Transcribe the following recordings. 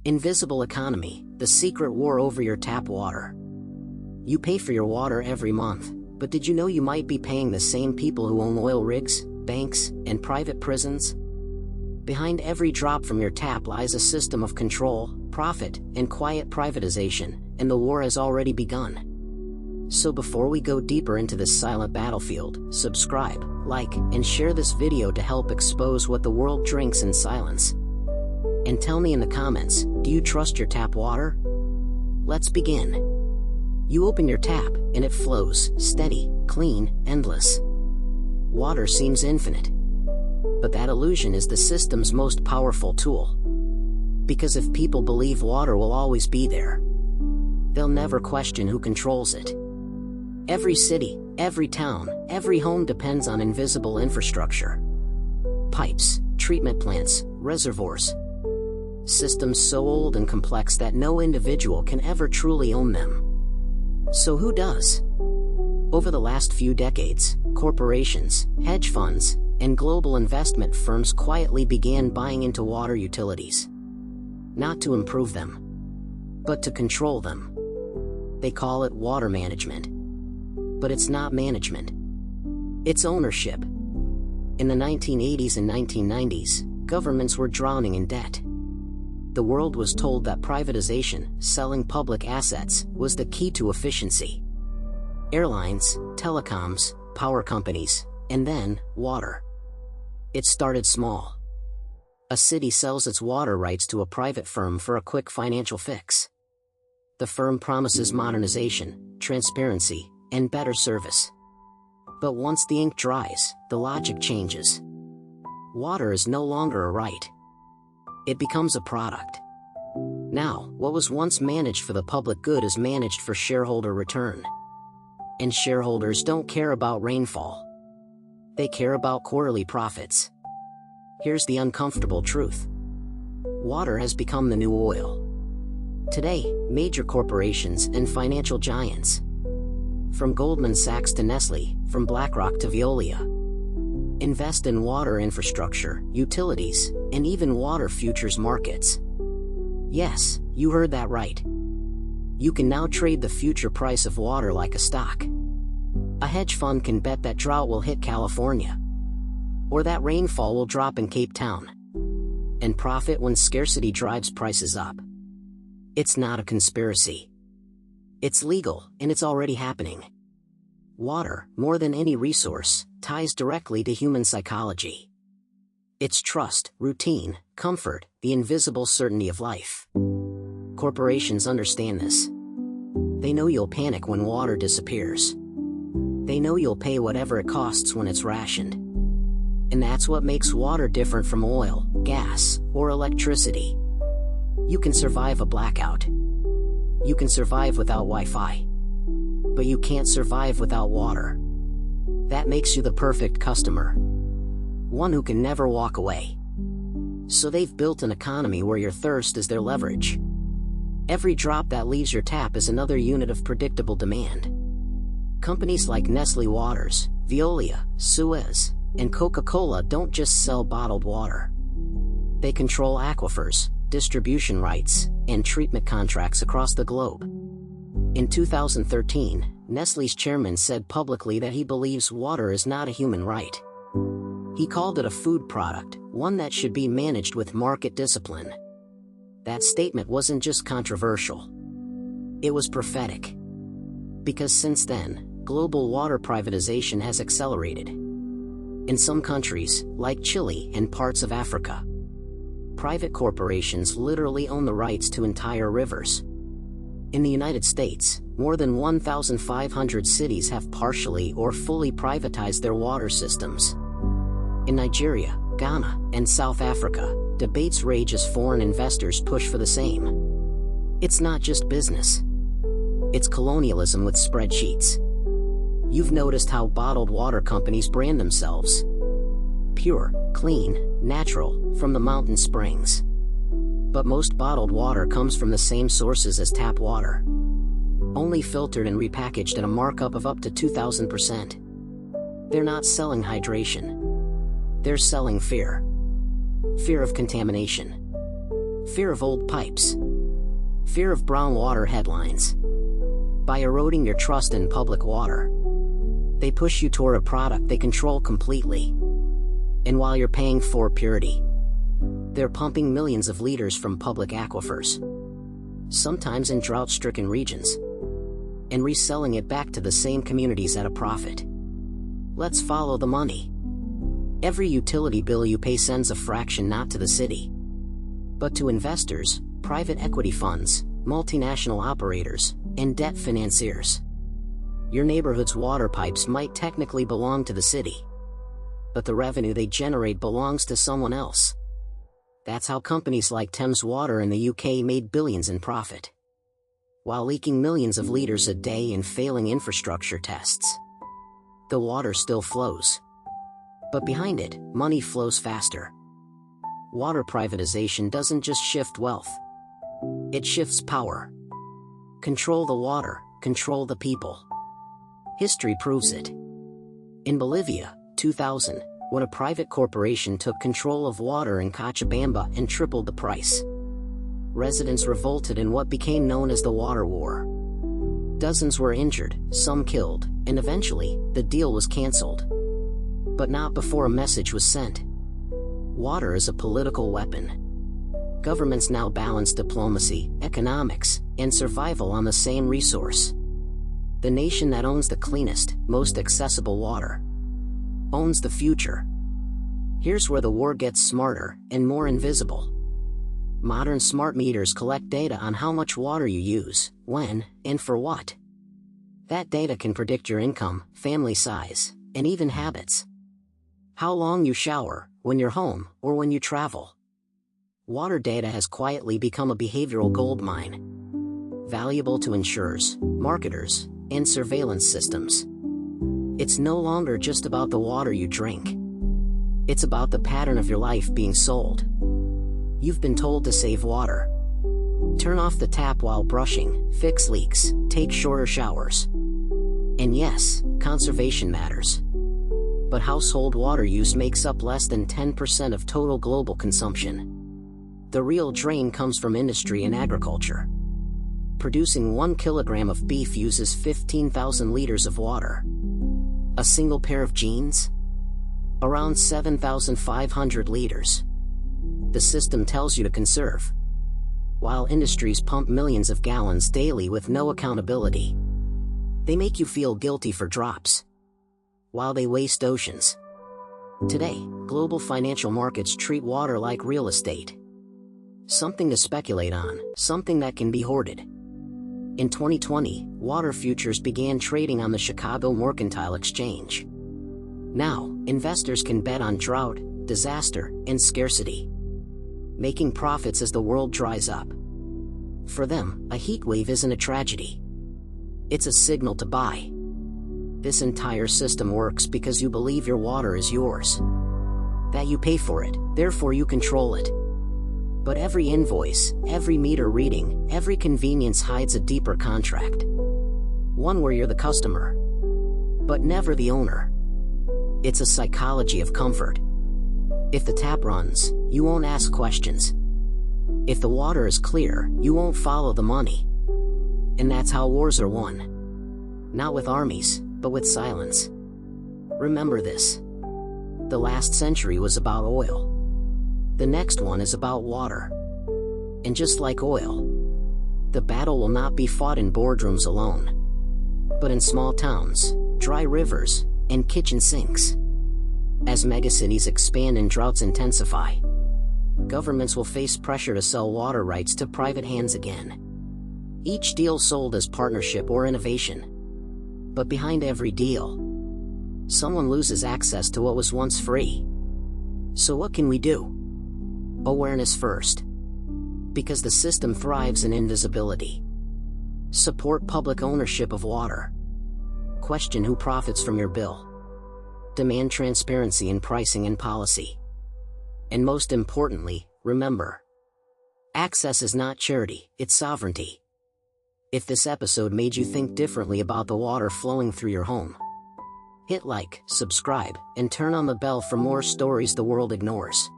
Invisible economy, the secret war over your tap water. You pay for your water every month, but did you know you might be paying the same people who own oil rigs, banks, and private prisons? Behind every drop from your tap lies a system of control, profit, and quiet privatization, and the war has already begun. So before we go deeper into this silent battlefield, subscribe, like, and share this video to help expose what the world drinks in silence. And tell me in the comments, do you trust your tap water? Let's begin. You open your tap, and it flows, steady, clean, endless. Water seems infinite. But that illusion is the system's most powerful tool. Because if people believe water will always be there, they'll never question who controls it. Every city, every town, every home depends on invisible infrastructure. Pipes, treatment plants, reservoirs. Systems so old and complex that no individual can ever truly own them. So who does? Over the last few decades, corporations, hedge funds, and global investment firms quietly began buying into water utilities. Not to improve them, but to control them. They call it water management. But it's not management. It's ownership. In the 1980s and 1990s, governments were drowning in debt. The world was told that privatization, selling public assets, was the key to efficiency. Airlines, telecoms, power companies, and then, water. It started small. A city sells its water rights to a private firm for a quick financial fix. The firm promises modernization, transparency, and better service. But once the ink dries, the logic changes. Water is no longer a right. It becomes a product. Now, what was once managed for the public good is managed for shareholder return. And shareholders don't care about rainfall. They care about quarterly profits. Here's the uncomfortable truth. Water has become the new oil. Today, major corporations and financial giants, from Goldman Sachs to Nestle, from BlackRock to Veolia, invest in water infrastructure, utilities, and even water futures markets. Yes, you heard that right. You can now trade the future price of water like a stock. A hedge fund can bet that drought will hit California, or that rainfall will drop in Cape Town, and profit when scarcity drives prices up. It's not a conspiracy. It's legal, and it's already happening. Water, more than any resource, ties directly to human psychology. It's trust, routine, comfort, the invisible certainty of life. Corporations understand this. They know you'll panic when water disappears. They know you'll pay whatever it costs when it's rationed. And that's what makes water different from oil, gas, or electricity. You can survive a blackout. You can survive without Wi-Fi. But you can't survive without water. That makes you the perfect customer. One who can never walk away. So they've built an economy where your thirst is their leverage. Every drop that leaves your tap is another unit of predictable demand. Companies like Nestle Waters, Veolia, Suez, and Coca-Cola don't just sell bottled water. They control aquifers, distribution rights, and treatment contracts across the globe. In 2013, Nestle's chairman said publicly that he believes water is not a human right. He called it a food product, one that should be managed with market discipline. That statement wasn't just controversial. It was prophetic. Because since then, global water privatization has accelerated. In some countries, like Chile and parts of Africa, private corporations literally own the rights to entire rivers. In the United States, more than 1,500 cities have partially or fully privatized their water systems. In Nigeria, Ghana, and South Africa, debates rage as foreign investors push for the same. It's not just business. It's colonialism with spreadsheets. You've noticed how bottled water companies brand themselves. Pure, clean, natural, from the mountain springs. But most bottled water comes from the same sources as tap water. Only filtered and repackaged at a markup of up to 2,000%. They're not selling hydration. They're selling fear. Fear of contamination. Fear of old pipes. Fear of brown water headlines. By eroding your trust in public water, they push you toward a product they control completely. And while you're paying for purity, they're pumping millions of liters from public aquifers, sometimes in drought-stricken regions, and reselling it back to the same communities at a profit. Let's follow the money. Every utility bill you pay sends a fraction not to the city, but to investors, private equity funds, multinational operators, and debt financiers. Your neighborhood's water pipes might technically belong to the city, but the revenue they generate belongs to someone else. That's how companies like Thames Water in the UK made billions in profit, while leaking millions of liters a day and failing infrastructure tests. The water still flows, but behind it, money flows faster. Water privatization doesn't just shift wealth, it shifts power. Control the water, control the people. History proves it. In Bolivia, 2000, when a private corporation took control of water in Cochabamba and tripled the price, residents revolted in what became known as the Water War. Dozens were injured, some killed, and eventually, the deal was cancelled. But not before a message was sent. Water is a political weapon. Governments now balance diplomacy, economics, and survival on the same resource. The nation that owns the cleanest, most accessible water owns the future. Here's where the war gets smarter and more invisible. Modern smart meters collect data on how much water you use, when, and for what. That data can predict your income, family size, and even habits. How long you shower, when you're home, or when you travel. Water data has quietly become a behavioral goldmine, valuable to insurers, marketers, and surveillance systems. It's no longer just about the water you drink. It's about the pattern of your life being sold. You've been told to save water. Turn off the tap while brushing, fix leaks, take shorter showers. And yes, conservation matters. But household water use makes up less than 10% of total global consumption. The real drain comes from industry and agriculture. Producing 1 kilogram of beef uses 15,000 liters of water. A single pair of jeans? Around 7,500 liters. The system tells you to conserve, while industries pump millions of gallons daily with no accountability. They make you feel guilty for drops, while they waste oceans. Today, global financial markets treat water like real estate. Something to speculate on, something that can be hoarded. In 2020, water futures began trading on the Chicago Mercantile Exchange. Now, investors can bet on drought, disaster, and scarcity, making profits as the world dries up. For them, a heat wave isn't a tragedy. It's a signal to buy. This entire system works because you believe your water is yours, that you pay for it, therefore you control it. But every invoice, every meter reading, every convenience hides a deeper contract. One where you're the customer, but never the owner. It's a psychology of comfort. If the tap runs, you won't ask questions. If the water is clear, you won't follow the money. And that's how wars are won. Not with armies, but with silence. Remember this. The last century was about oil. The next one is about water. And just like oil, the battle will not be fought in boardrooms alone, but in small towns, dry rivers, and kitchen sinks. As megacities expand and droughts intensify, governments will face pressure to sell water rights to private hands again. Each deal sold as partnership or innovation. But behind every deal, someone loses access to what was once free. So what can we do? Awareness first. Because the system thrives in invisibility. Support public ownership of water. Question who profits from your bill. Demand transparency in pricing and policy. And most importantly, remember, access is not charity, it's sovereignty. If this episode made you think differently about the water flowing through your home, hit like, subscribe, and turn on the bell for more stories the world ignores.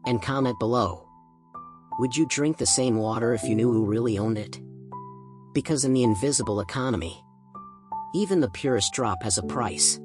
And comment below. Would you drink the same water if you knew who really owned it? Because in the invisible economy, even the purest drop has a price.